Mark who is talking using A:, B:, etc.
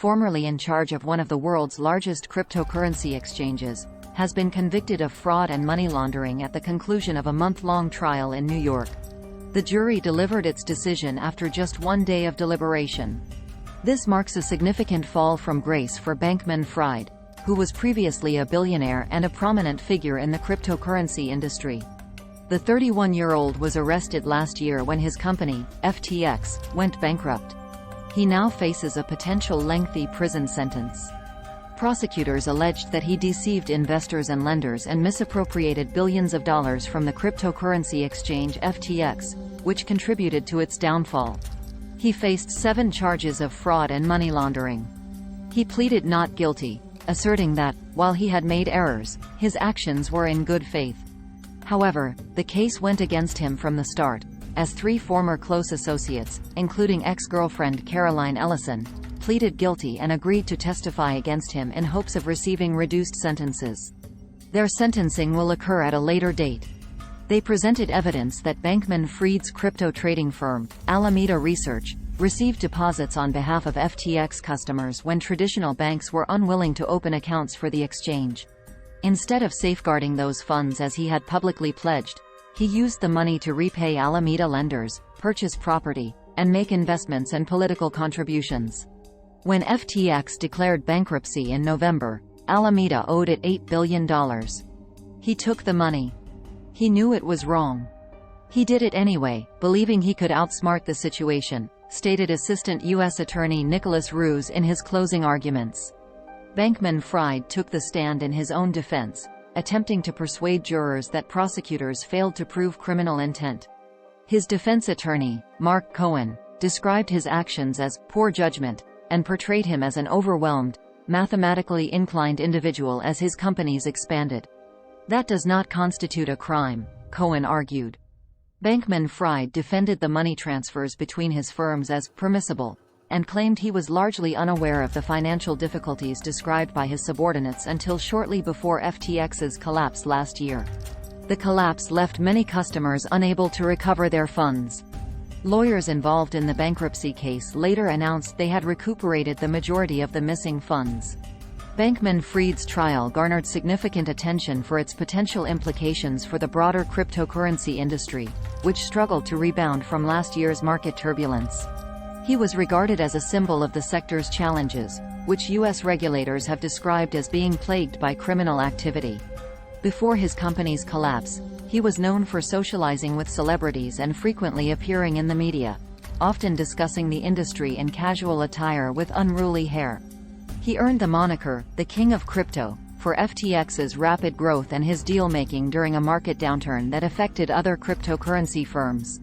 A: formerly in charge of one of the world's largest cryptocurrency exchanges, has been convicted of fraud and money laundering at the conclusion of a month-long trial in New York. The jury delivered its decision after just 1 day of deliberation. This marks a significant fall from grace for Bankman-Fried, who was previously a billionaire and a prominent figure in the cryptocurrency industry. The 31-year-old was arrested last year when his company, FTX, went bankrupt. He now faces a potential lengthy prison sentence. Prosecutors alleged that he deceived investors and lenders and misappropriated billions of dollars from the cryptocurrency exchange FTX, which contributed to its downfall. He faced 7 charges of fraud and money laundering. He pleaded not guilty, asserting that, while he had made errors, his actions were in good faith. However, the case went against him from the start, as 3 former close associates, including ex-girlfriend Caroline Ellison, pleaded guilty and agreed to testify against him in hopes of receiving reduced sentences. Their sentencing will occur at a later date. They presented evidence that Bankman-Fried's crypto trading firm, Alameda Research, received deposits on behalf of FTX customers when traditional banks were unwilling to open accounts for the exchange. Instead of safeguarding those funds as he had publicly pledged, he used the money to repay Alameda lenders, purchase property, and make investments and political contributions. When FTX declared bankruptcy in November, Alameda owed it $8 billion. He took the money. He knew it was wrong. He did it anyway, believing he could outsmart the situation, stated Assistant U.S. Attorney Nicholas Ruse in his closing arguments. Bankman-Fried took the stand in his own defense, attempting to persuade jurors that prosecutors failed to prove criminal intent. His defense attorney, Mark Cohen, described his actions as poor judgment, and portrayed him as an overwhelmed, mathematically inclined individual as his companies expanded. That does not constitute a crime, Cohen argued. Bankman-Fried defended the money transfers between his firms as permissible, and claimed he was largely unaware of the financial difficulties described by his subordinates until shortly before FTX's collapse last year. The collapse left many customers unable to recover their funds. Lawyers involved in the bankruptcy case later announced they had recuperated the majority of the missing funds. Bankman-Fried's trial garnered significant attention for its potential implications for the broader cryptocurrency industry, which struggled to rebound from last year's market turbulence. He was regarded as a symbol of the sector's challenges, which U.S. regulators have described as being plagued by criminal activity. Before his company's collapse, he was known for socializing with celebrities and frequently appearing in the media, often discussing the industry in casual attire with unruly hair. He earned the moniker, the King of Crypto, for FTX's rapid growth and his deal-making during a market downturn that affected other cryptocurrency firms.